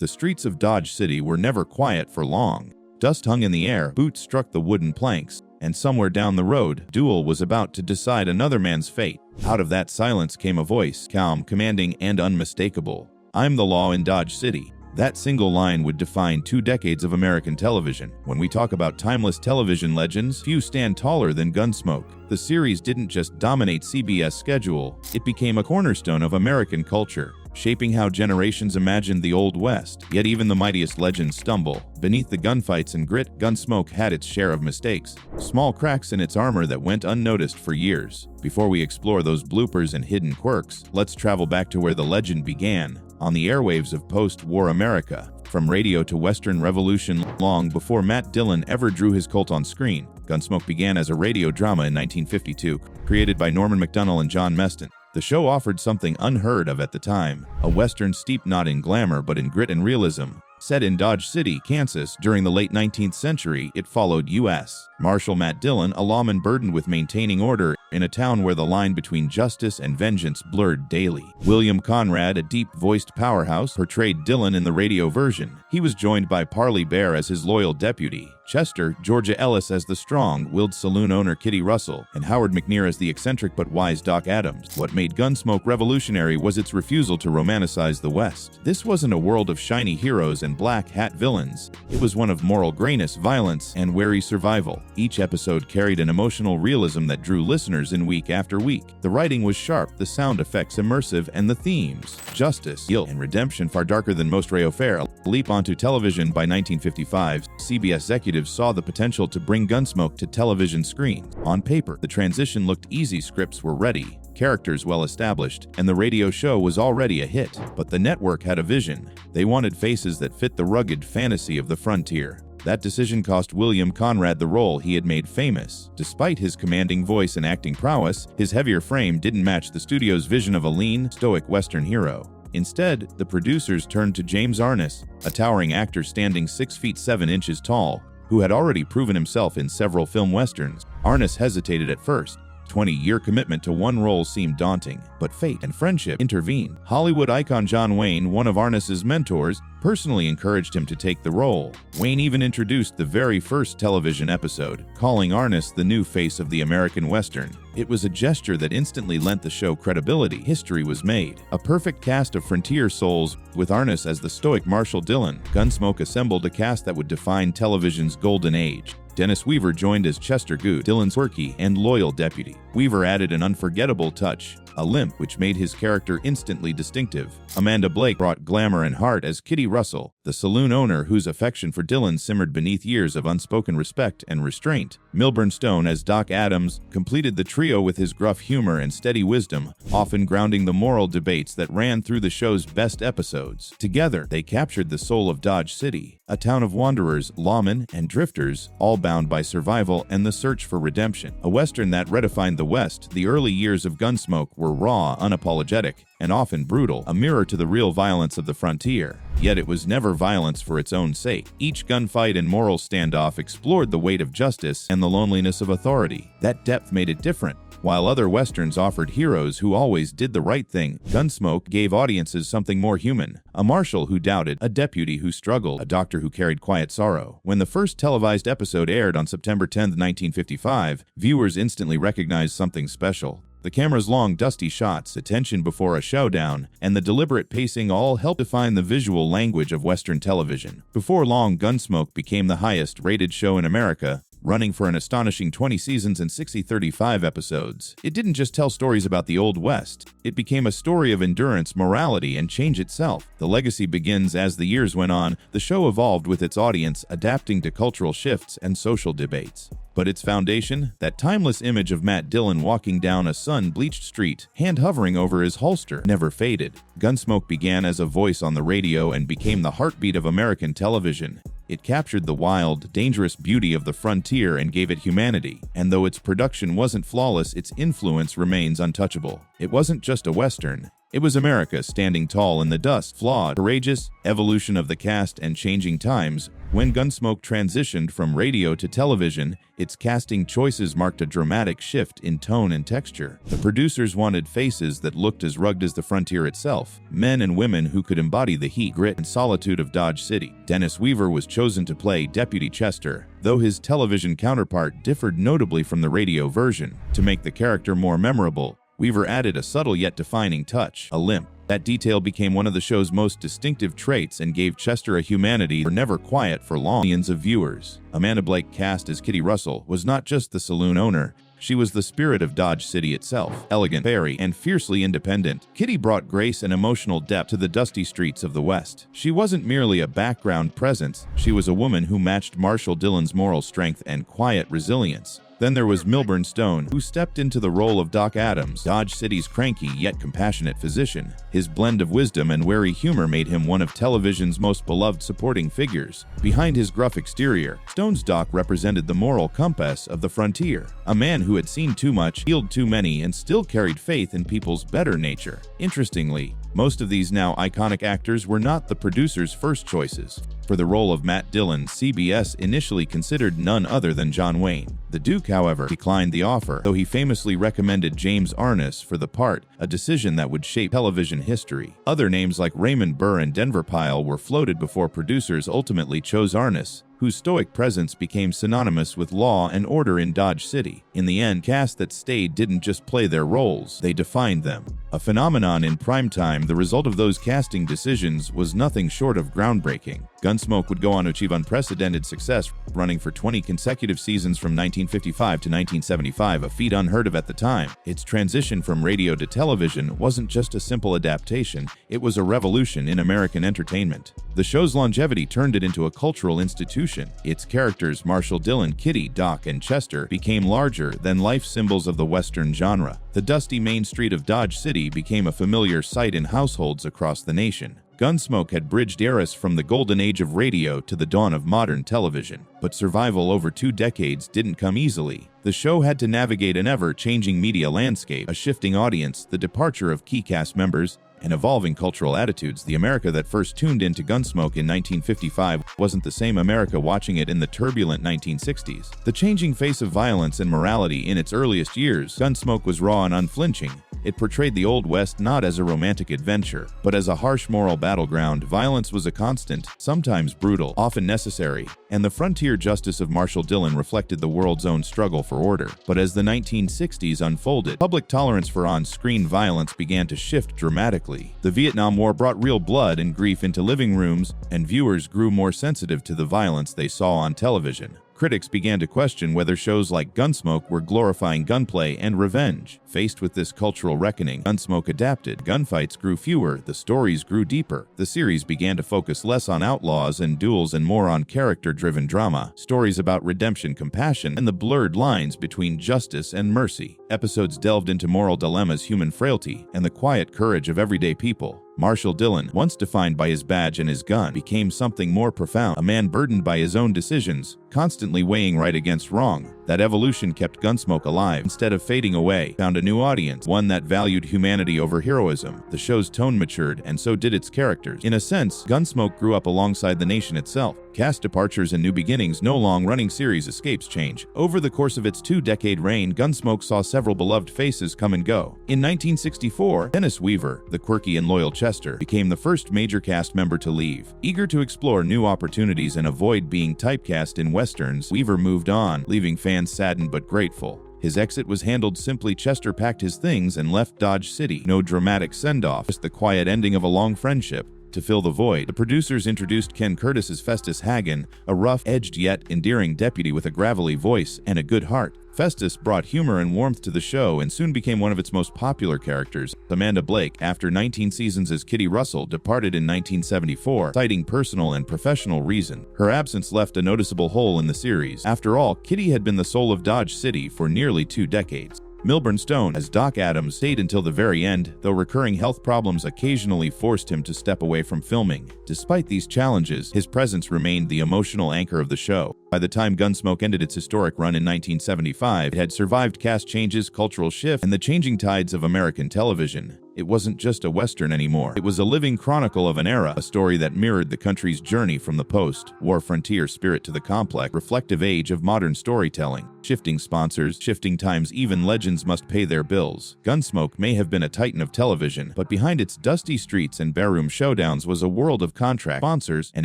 The streets of Dodge City were never quiet for long. Dust hung in the air, boots struck the wooden planks, and somewhere down the road, duel was about to decide another man's fate. Out of that silence came a voice, calm, commanding, and unmistakable. "I'm the law in Dodge City." That single line would define 2 decades of American television. When we talk about timeless television legends, few stand taller than Gunsmoke. The series didn't just dominate CBS' schedule, it became a cornerstone of American culture, shaping how generations imagined the Old West. Yet even the mightiest legends stumble. Beneath the gunfights and grit, Gunsmoke had its share of mistakes, small cracks in its armor that went unnoticed for years. Before we explore those bloopers and hidden quirks, let's travel back to where the legend began, on the airwaves of post-war America. From radio to Western Revolution, long before Matt Dillon ever drew his cult on screen, Gunsmoke began as a radio drama in 1952, created by Norman Macdonnell and John Meston. The show offered something unheard of at the time, a Western steeped not in glamour but in grit and realism. Set in Dodge City, Kansas, during the late 19th century, it followed U.S. Marshal Matt Dillon, a lawman burdened with maintaining order in a town where the line between justice and vengeance blurred daily. William Conrad, a deep-voiced powerhouse, portrayed Dillon in the radio version. He was joined by Parley Bear as his loyal deputy, Chester, Georgia Ellis as the strong-willed saloon owner Kitty Russell, and Howard McNear as the eccentric but wise Doc Adams. What made Gunsmoke revolutionary was its refusal to romanticize the West. This wasn't a world of shiny heroes and black hat villains. It was one of moral grayness, violence, and wary survival. Each episode carried an emotional realism that drew listeners in week after week. The writing was sharp, the sound effects immersive, and the themes, justice, guilt, and redemption, far darker than most radio fare. A leap onto television. By 1955, CBS executives saw the potential to bring Gunsmoke to television screens. On paper, the transition looked easy, scripts were ready, characters well established, and the radio show was already a hit. But the network had a vision. They wanted faces that fit the rugged fantasy of the frontier. That decision cost William Conrad the role he had made famous. Despite his commanding voice and acting prowess, his heavier frame didn't match the studio's vision of a lean, stoic Western hero. Instead, the producers turned to James Arness, a towering actor standing 6 feet 7 inches tall, who had already proven himself in several film westerns. Arness hesitated at first. 20-year commitment to one role seemed daunting, but fate and friendship intervened. Hollywood icon John Wayne, one of Arness's mentors, personally encouraged him to take the role. Wayne even introduced the very first television episode, calling Arness the new face of the American Western. It was a gesture that instantly lent the show credibility. History was made. A perfect cast of frontier souls, with Arness as the stoic Marshal Dillon. Gunsmoke assembled a cast that would define television's golden age. Dennis Weaver joined as Chester Good, Dillon's quirky and loyal deputy. Weaver added an unforgettable touch, a limp which made his character instantly distinctive. Amanda Blake brought glamour and heart as Kitty Russell, the saloon owner whose affection for Dillon simmered beneath years of unspoken respect and restraint. Milburn Stone as Doc Adams completed the trio with his gruff humor and steady wisdom, often grounding the moral debates that ran through the show's best episodes. Together, they captured the soul of Dodge City, a town of wanderers, lawmen, and drifters, all bound by survival and the search for redemption. A Western that redefined the West. The early years of Gunsmoke were raw, unapologetic, and often brutal, a mirror to the real violence of the frontier. Yet it was never violence for its own sake. Each gunfight and moral standoff explored the weight of justice and the loneliness of authority. That depth made it different. While other westerns offered heroes who always did the right thing, Gunsmoke gave audiences something more human. A marshal who doubted, a deputy who struggled, a doctor who carried quiet sorrow. When the first televised episode aired on September 10, 1955, viewers instantly recognized something special. The camera's long, dusty shots, attention before a showdown, and the deliberate pacing all helped define the visual language of Western television. Before long, Gunsmoke became the highest-rated show in America, running for an astonishing 20 seasons and 35 episodes. It didn't just tell stories about the Old West. It became a story of endurance, morality, and change itself. The legacy begins as the years went on. The show evolved with its audience, adapting to cultural shifts and social debates. But its foundation, that timeless image of Matt Dillon walking down a sun-bleached street, hand hovering over his holster, never faded. Gunsmoke began as a voice on the radio and became the heartbeat of American television. It captured the wild, dangerous beauty of the frontier and gave it humanity. And though its production wasn't flawless, its influence remains untouchable. It wasn't just a Western. It was America standing tall in the dust, flawed, courageous, evolution of the cast and changing times. When Gunsmoke transitioned from radio to television, its casting choices marked a dramatic shift in tone and texture. The producers wanted faces that looked as rugged as the frontier itself, men and women who could embody the heat, grit, and solitude of Dodge City. Dennis Weaver was chosen to play Deputy Chester, though his television counterpart differed notably from the radio version. To make the character more memorable, Weaver added a subtle yet defining touch, a limp. That detail became one of the show's most distinctive traits and gave Chester a humanity that was never quiet for long. Millions of viewers. Amanda Blake, cast as Kitty Russell, was not just the saloon owner. She was the spirit of Dodge City itself. Elegant, fairy, and fiercely independent, Kitty brought grace and emotional depth to the dusty streets of the West. She wasn't merely a background presence, she was a woman who matched Marshall Dillon's moral strength and quiet resilience. Then there was Milburn Stone, who stepped into the role of Doc Adams, Dodge City's cranky yet compassionate physician. His blend of wisdom and wary humor made him one of television's most beloved supporting figures. Behind his gruff exterior, Stone's Doc represented the moral compass of the frontier, a man who had seen too much, healed too many, and still carried faith in people's better nature. Interestingly, most of these now iconic actors were not the producers' first choices. For the role of Matt Dillon, CBS initially considered none other than John Wayne. The Duke, however, declined the offer, though he famously recommended James Arness for the part, a decision that would shape television history. Other names like Raymond Burr and Denver Pyle were floated before producers ultimately chose Arness, whose stoic presence became synonymous with law and order in Dodge City. In the end, cast that stayed didn't just play their roles, they defined them. A phenomenon in primetime, the result of those casting decisions was nothing short of groundbreaking. Gunsmoke would go on to achieve unprecedented success, running for 20 consecutive seasons from 1955 to 1975, a feat unheard of at the time. Its transition from radio to television wasn't just a simple adaptation, it was a revolution in American entertainment. The show's longevity turned it into a cultural institution. Its characters, Marshall Dillon, Kitty, Doc, and Chester, became larger-than-life symbols of the Western genre. The dusty main street of Dodge City became a familiar sight in households across the nation. Gunsmoke had bridged eras from the golden age of radio to the dawn of modern television. But survival over 2 decades didn't come easily. The show had to navigate an ever-changing media landscape, a shifting audience, the departure of key cast members, and evolving cultural attitudes. The America that first tuned into Gunsmoke in 1955 wasn't the same America watching it in the turbulent 1960s. The changing face of violence and morality in its earliest years, Gunsmoke was raw and unflinching. It portrayed the Old West not as a romantic adventure, but as a harsh moral battleground. Violence was a constant, sometimes brutal, often necessary, and the frontier justice of Marshall Dillon reflected the world's own struggle for order. But as the 1960s unfolded, public tolerance for on-screen violence began to shift dramatically. The Vietnam War brought real blood and grief into living rooms, and viewers grew more sensitive to the violence they saw on television. Critics began to question whether shows like Gunsmoke were glorifying gunplay and revenge. Faced with this cultural reckoning, Gunsmoke adapted. Gunfights grew fewer, the stories grew deeper. The series began to focus less on outlaws and duels and more on character-driven drama, stories about redemption, compassion, and the blurred lines between justice and mercy. Episodes delved into moral dilemmas, human frailty, and the quiet courage of everyday people. Marshall Dillon, once defined by his badge and his gun, became something more profound, a man burdened by his own decisions, constantly weighing right against wrong. That evolution kept Gunsmoke alive. Instead of fading away, found a new audience, one that valued humanity over heroism. The show's tone matured, and so did its characters. In a sense, Gunsmoke grew up alongside the nation itself. Cast departures and new beginnings, no long-running series escapes change. Over the course of its 2-decade reign, Gunsmoke saw several beloved faces come and go. In 1964, Dennis Weaver, the quirky and loyal Chester, became the first major cast member to leave. Eager to explore new opportunities and avoid being typecast in westerns, Weaver moved on, leaving fans saddened but grateful. His exit was handled simply. Chester packed his things and left Dodge City. No dramatic send-off, just the quiet ending of a long friendship. To fill the void, the producers introduced Ken Curtis as Festus Hagen, a rough-edged yet endearing deputy with a gravelly voice and a good heart. Festus brought humor and warmth to the show and soon became one of its most popular characters. Amanda Blake, after 19 seasons as Kitty Russell, departed in 1974, citing personal and professional reasons. Her absence left a noticeable hole in the series. After all, Kitty had been the soul of Dodge City for nearly 2 decades. Milburn Stone as Doc Adams stayed until the very end, though recurring health problems occasionally forced him to step away from filming. Despite these challenges, his presence remained the emotional anchor of the show. By the time Gunsmoke ended its historic run in 1975, it had survived cast changes, cultural shift, and the changing tides of American television. It wasn't just a Western anymore. It was a living chronicle of an era, a story that mirrored the country's journey from the post-war frontier spirit to the complex, reflective age of modern storytelling. Shifting sponsors, shifting times, even legends must pay their bills. Gunsmoke may have been a titan of television, but behind its dusty streets and barroom showdowns was a world of contract sponsors and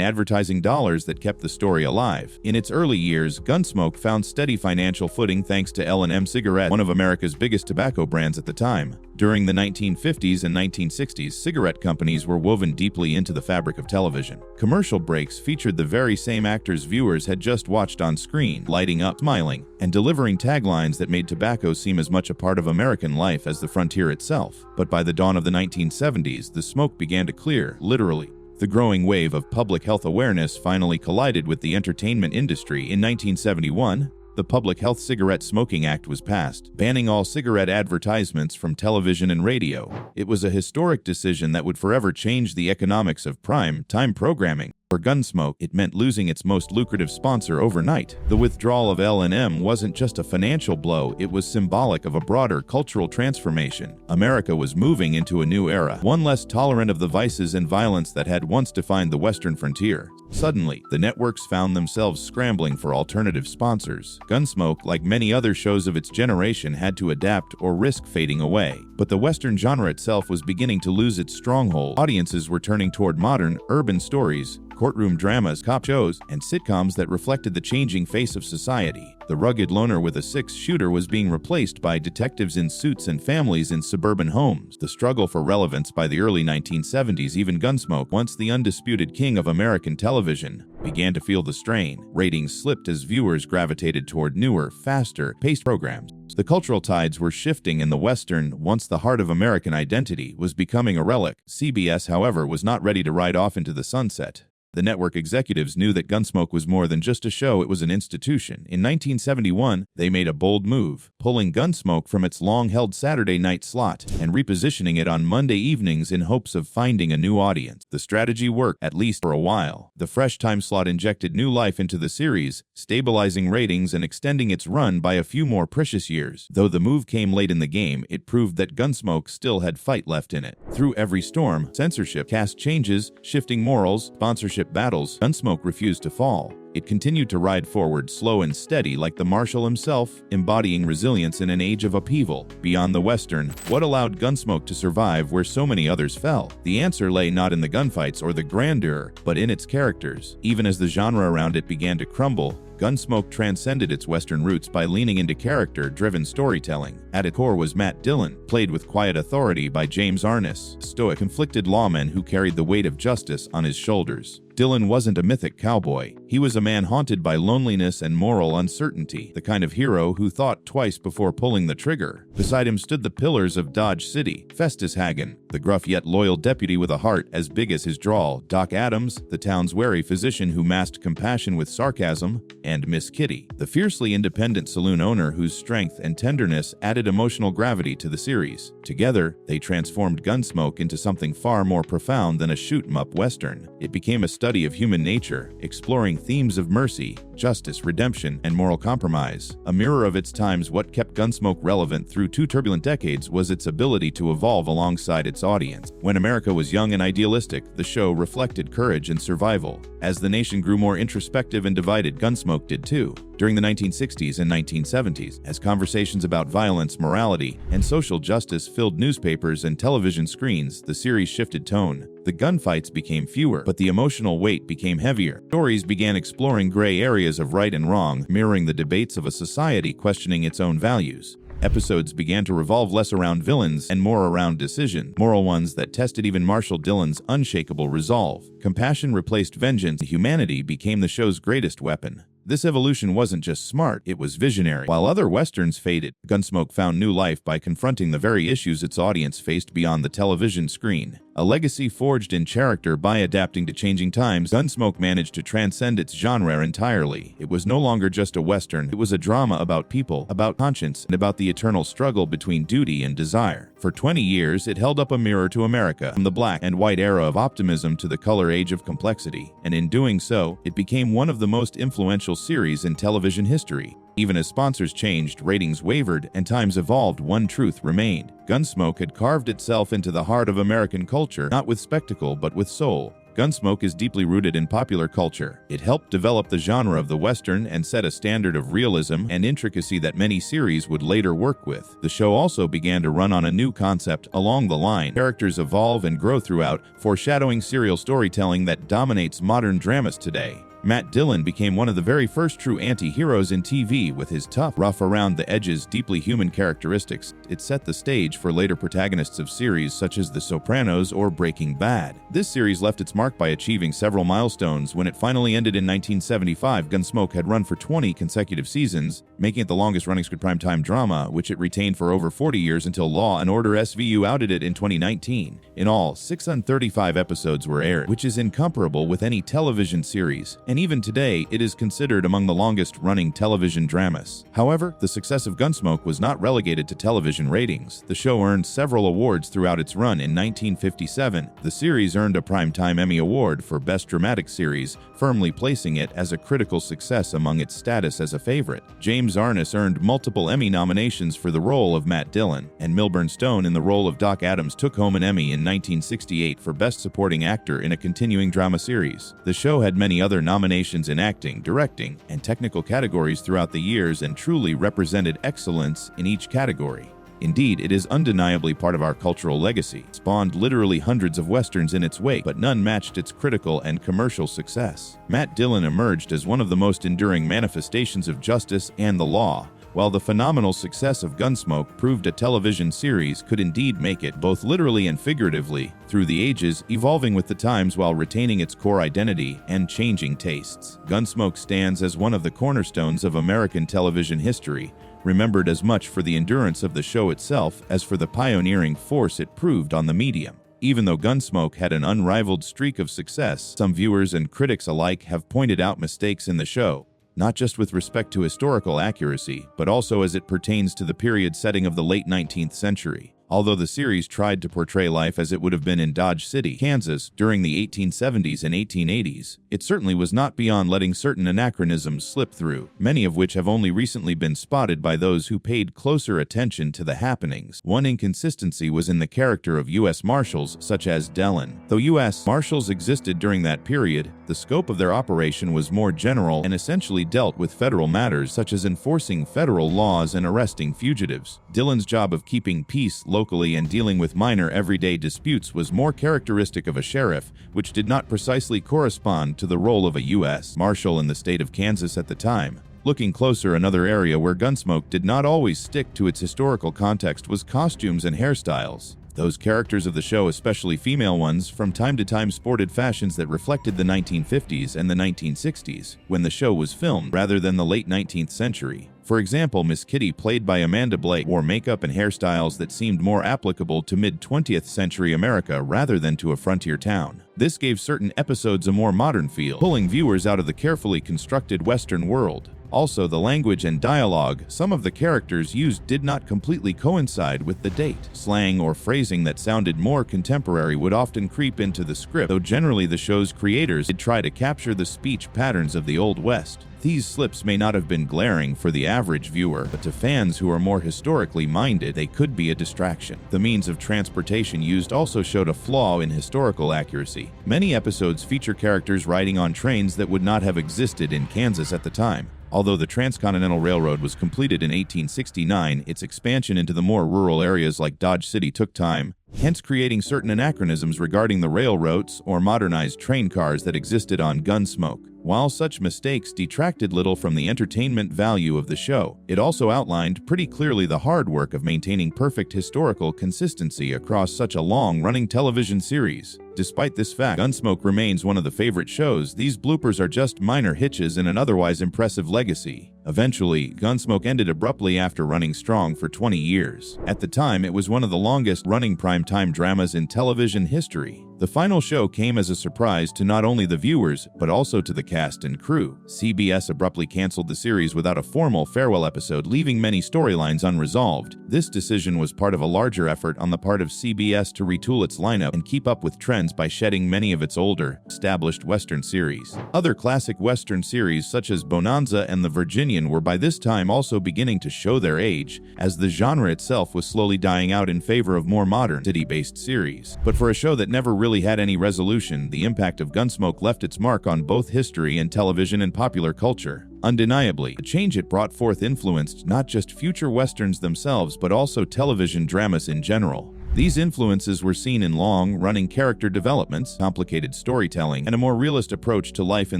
advertising dollars that kept the story alive. In its early years, Gunsmoke found steady financial footing thanks to L&M Cigarette, one of America's biggest tobacco brands at the time. During the 1950s and 1960s, cigarette companies were woven deeply into the fabric of television. Commercial breaks featured the very same actors viewers had just watched on screen, lighting up, smiling, and delivering taglines that made tobacco seem as much a part of American life as the frontier itself. But by the dawn of the 1970s, the smoke began to clear, literally. The growing wave of public health awareness finally collided with the entertainment industry. In 1971, the Public Health Cigarette Smoking Act was passed, banning all cigarette advertisements from television and radio. It was a historic decision that would forever change the economics of prime-time programming. For Gunsmoke, it meant losing its most lucrative sponsor overnight. The withdrawal of L&M wasn't just a financial blow, it was symbolic of a broader cultural transformation. America was moving into a new era, one less tolerant of the vices and violence that had once defined the Western frontier. Suddenly, the networks found themselves scrambling for alternative sponsors. Gunsmoke, like many other shows of its generation, had to adapt or risk fading away. But the Western genre itself was beginning to lose its stronghold. Audiences were turning toward modern, urban stories, courtroom dramas, cop shows, and sitcoms that reflected the changing face of society. The rugged loner with a six-shooter was being replaced by detectives in suits and families in suburban homes. The struggle for relevance by the early 1970s, even Gunsmoke, once the undisputed king of American television, began to feel the strain. Ratings slipped as viewers gravitated toward newer, faster-paced programs. The cultural tides were shifting and the Western, once the heart of American identity, was becoming a relic. CBS, however, was not ready to ride off into the sunset. The network executives knew that Gunsmoke was more than just a show, it was an institution. In 1971, they made a bold move, pulling Gunsmoke from its long-held Saturday night slot and repositioning it on Monday evenings in hopes of finding a new audience. The strategy worked, at least for a while. The fresh time slot injected new life into the series, stabilizing ratings and extending its run by a few more precious years. Though the move came late in the game, it proved that Gunsmoke still had fight left in it. Through every storm, censorship, cast changes, shifting morals, sponsorship battles, Gunsmoke refused to fall. It continued to ride forward, slow and steady like the Marshal himself, embodying resilience in an age of upheaval. Beyond the Western, what allowed Gunsmoke to survive where so many others fell? The answer lay not in the gunfights or the grandeur, but in its characters. Even as the genre around it began to crumble, Gunsmoke transcended its Western roots by leaning into character-driven storytelling. At its core was Matt Dillon, played with quiet authority by James Arness, a stoic, conflicted lawman who carried the weight of justice on his shoulders. Dillon wasn't a mythic cowboy. He was a man haunted by loneliness and moral uncertainty, the kind of hero who thought twice before pulling the trigger. Beside him stood the pillars of Dodge City, Festus Hagen, the gruff yet loyal deputy with a heart as big as his drawl, Doc Adams, the town's wary physician who masked compassion with sarcasm, and Miss Kitty, the fiercely independent saloon owner whose strength and tenderness added emotional gravity to the series. Together, they transformed Gunsmoke into something far more profound than a shoot-'em-up Western. It became a study of human nature, exploring themes of mercy, justice, redemption, and moral compromise. A mirror of its times, what kept Gunsmoke relevant through two turbulent decades was its ability to evolve alongside its audience. When America was young and idealistic, the show reflected courage and survival. As the nation grew more introspective and divided, Gunsmoke did too. During the 1960s and 1970s, as conversations about violence, morality, and social justice filled newspapers and television screens, the series shifted tone. The gunfights became fewer, but the emotional weight became heavier. Stories began exploring gray areas of right and wrong, mirroring the debates of a society questioning its own values. Episodes began to revolve less around villains and more around decision, moral ones that tested even Marshal Dillon's unshakable resolve. Compassion replaced vengeance. Humanity became the show's greatest weapon. This evolution wasn't just smart, it was visionary. While other westerns faded, Gunsmoke found new life by confronting the very issues its audience faced beyond the television screen. A legacy forged in character by adapting to changing times, Gunsmoke managed to transcend its genre entirely. It was no longer just a Western, it was a drama about people, about conscience, and about the eternal struggle between duty and desire. For 20 years, it held up a mirror to America, from the black and white era of optimism to the color age of complexity, and in doing so, it became one of the most influential series in television history. Even as sponsors changed, ratings wavered, and times evolved, one truth remained. Gunsmoke had carved itself into the heart of American culture, not with spectacle but with soul. Gunsmoke is deeply rooted in popular culture. It helped develop the genre of the Western and set a standard of realism and intricacy that many series would later work with. The show also began to run on a new concept along the line. Characters evolve and grow throughout, foreshadowing serial storytelling that dominates modern dramas today. Matt Dillon became one of the very first true anti-heroes in TV with his tough, rough around the edges, deeply human characteristics. It set the stage for later protagonists of series such as The Sopranos or Breaking Bad. This series left its mark by achieving several milestones. When it finally ended in 1975, Gunsmoke had run for 20 consecutive seasons, making it the longest-running script primetime drama, which it retained for over 40 years until Law & Order SVU outed it in 2019. In all, 635 episodes were aired, which is incomparable with any television series. And even today, it is considered among the longest-running television dramas. However, the success of Gunsmoke was not relegated to television ratings. The show earned several awards throughout its run. In 1957, the series earned a Primetime Emmy Award for Best Dramatic Series, firmly placing it as a critical success among its status as a favorite. James Arness earned multiple Emmy nominations for the role of Matt Dillon, and Milburn Stone in the role of Doc Adams took home an Emmy in 1968 for Best Supporting Actor in a continuing drama series. The show had many other nominations in acting, directing, and technical categories throughout the years and truly represented excellence in each category. Indeed, it is undeniably part of our cultural legacy. It spawned literally hundreds of westerns in its wake, but none matched its critical and commercial success. Matt Dillon emerged as one of the most enduring manifestations of justice and the law, while the phenomenal success of Gunsmoke proved a television series could indeed make it, both literally and figuratively, through the ages, evolving with the times while retaining its core identity and changing tastes. Gunsmoke stands as one of the cornerstones of American television history, remembered as much for the endurance of the show itself as for the pioneering force it proved on the medium. Even though Gunsmoke had an unrivaled streak of success, some viewers and critics alike have pointed out mistakes in the show, not just with respect to historical accuracy, but also as it pertains to the period setting of the late 19th century. Although the series tried to portray life as it would have been in Dodge City, Kansas, during the 1870s and 1880s, it certainly was not beyond letting certain anachronisms slip through, many of which have only recently been spotted by those who paid closer attention to the happenings. One inconsistency was in the character of U.S. Marshals, such as Dillon. Though U.S. Marshals existed during that period, the scope of their operation was more general and essentially dealt with federal matters such as enforcing federal laws and arresting fugitives. Dillon's job of keeping peace locally and dealing with minor everyday disputes was more characteristic of a sheriff, which did not precisely correspond to the role of a U.S. Marshal in the state of Kansas at the time. Looking closer, another area where Gunsmoke did not always stick to its historical context was costumes and hairstyles. Those characters of the show, especially female ones, from time to time sported fashions that reflected the 1950s and the 1960s, when the show was filmed, rather than the late 19th century. For example, Miss Kitty, played by Amanda Blake, wore makeup and hairstyles that seemed more applicable to mid-20th century America rather than to a frontier town. This gave certain episodes a more modern feel, pulling viewers out of the carefully constructed Western world. Also, the language and dialogue some of the characters used did not completely coincide with the date. Slang or phrasing that sounded more contemporary would often creep into the script, though generally the show's creators did try to capture the speech patterns of the Old West. These slips may not have been glaring for the average viewer, but to fans who are more historically minded, they could be a distraction. The means of transportation used also showed a flaw in historical accuracy. Many episodes feature characters riding on trains that would not have existed in Kansas at the time. Although the Transcontinental Railroad was completed in 1869, its expansion into the more rural areas like Dodge City took time, hence creating certain anachronisms regarding the railroads or modernized train cars that existed on Gunsmoke. While such mistakes detracted little from the entertainment value of the show, it also outlined pretty clearly the hard work of maintaining perfect historical consistency across such a long-running television series. Despite this fact, Gunsmoke remains one of the favorite shows. These bloopers are just minor hitches in an otherwise impressive legacy. Eventually, Gunsmoke ended abruptly after running strong for 20 years. At the time, it was one of the longest-running primetime dramas in television history. The final show came as a surprise to not only the viewers, but also to the cast and crew. CBS abruptly canceled the series without a formal farewell episode, leaving many storylines unresolved. This decision was part of a larger effort on the part of CBS to retool its lineup and keep up with trends by shedding many of its older, established Western series. Other classic Western series such as Bonanza and The Virginian were by this time also beginning to show their age, as the genre itself was slowly dying out in favor of more modern, city-based series. But for a show that never really had any resolution, the impact of Gunsmoke left its mark on both history and television and popular culture. Undeniably, the change it brought forth influenced not just future westerns themselves but also television dramas in general. These influences were seen in long-running character developments, complicated storytelling, and a more realist approach to life in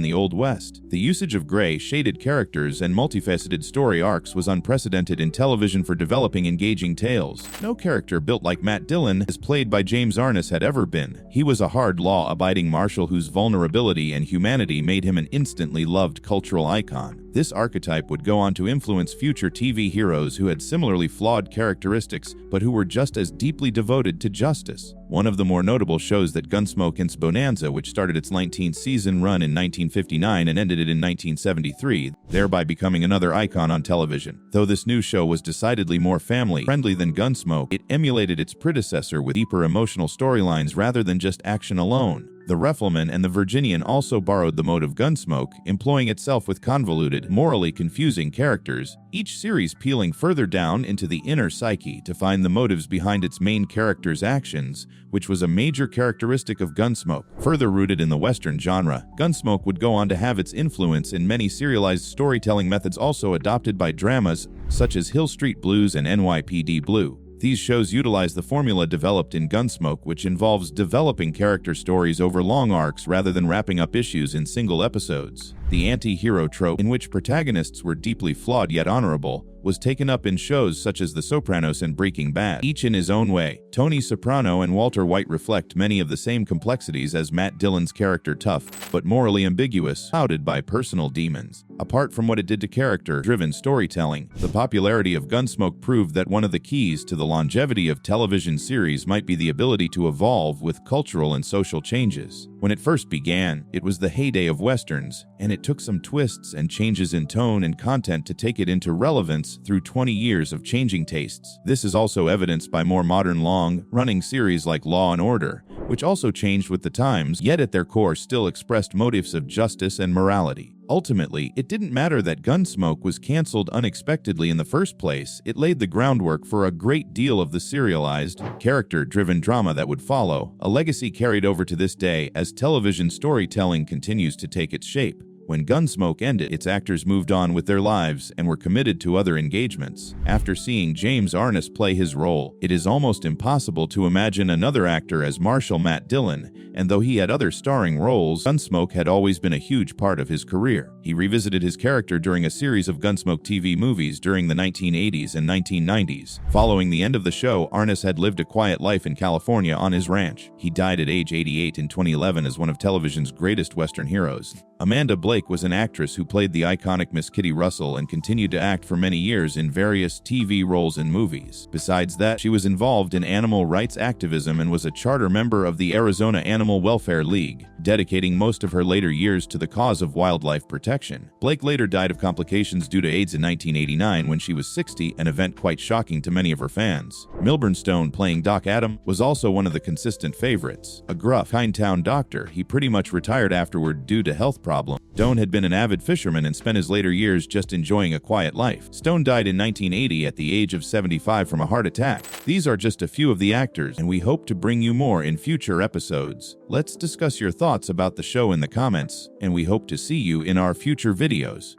the Old West. The usage of gray, shaded characters and multifaceted story arcs was unprecedented in television for developing engaging tales. No character built like Matt Dillon, as played by James Arness, had ever been. He was a hard, law-abiding marshal whose vulnerability and humanity made him an instantly loved cultural icon. This archetype would go on to influence future TV heroes who had similarly flawed characteristics, but who were just as deeply devoted to justice. One of the more notable shows that Gunsmoke is Bonanza, which started its 19th season run in 1959 and ended it in 1973, thereby becoming another icon on television. Though this new show was decidedly more family-friendly than Gunsmoke, it emulated its predecessor with deeper emotional storylines rather than just action alone. The Rifleman and The Virginian also borrowed the mode of Gunsmoke, employing itself with convoluted, morally confusing characters, each series peeling further down into the inner psyche to find the motives behind its main character's actions, which was a major characteristic of Gunsmoke. Further rooted in the Western genre, Gunsmoke would go on to have its influence in many serialized storytelling methods also adopted by dramas such as Hill Street Blues and NYPD Blue. These shows utilize the formula developed in Gunsmoke, which involves developing character stories over long arcs rather than wrapping up issues in single episodes. The anti-hero trope, in which protagonists were deeply flawed yet honorable, was taken up in shows such as The Sopranos and Breaking Bad. Each in his own way, Tony Soprano and Walter White reflect many of the same complexities as Matt Dillon's character, tough but morally ambiguous, clouded by personal demons. Apart from what it did to character-driven storytelling, the popularity of Gunsmoke proved that one of the keys to the longevity of television series might be the ability to evolve with cultural and social changes. When it first began, it was the heyday of westerns, and it took some twists and changes in tone and content to take it into relevance through 20 years of changing tastes. This is also evidenced by more modern long-running series like Law & Order, which also changed with the times, yet at their core still expressed motives of justice and morality. Ultimately, it didn't matter that Gunsmoke was canceled unexpectedly in the first place. It laid the groundwork for a great deal of the serialized, character-driven drama that would follow, a legacy carried over to this day as television storytelling continues to take its shape. When Gunsmoke ended, its actors moved on with their lives and were committed to other engagements. After seeing James Arness play his role, it is almost impossible to imagine another actor as Marshal Matt Dillon, and though he had other starring roles, Gunsmoke had always been a huge part of his career. He revisited his character during a series of Gunsmoke TV movies during the 1980s and 1990s. Following the end of the show, Arness had lived a quiet life in California on his ranch. He died at age 88 in 2011 as one of television's greatest Western heroes. Amanda Blake was an actress who played the iconic Miss Kitty Russell and continued to act for many years in various TV roles and movies. Besides that, she was involved in animal rights activism and was a charter member of the Arizona Animal Welfare League, dedicating most of her later years to the cause of wildlife protection. Blake later died of complications due to AIDS in 1989 when she was 60, an event quite shocking to many of her fans. Milburn Stone, playing Doc Adam, was also one of the consistent favorites. A gruff, kind-town doctor, he pretty much retired afterward due to health problems. Stone had been an avid fisherman and spent his later years just enjoying a quiet life. Stone died in 1980 at the age of 75 from a heart attack. These are just a few of the actors, and we hope to bring you more in future episodes. Let's discuss your thoughts about the show in the comments, and we hope to see you in our future videos.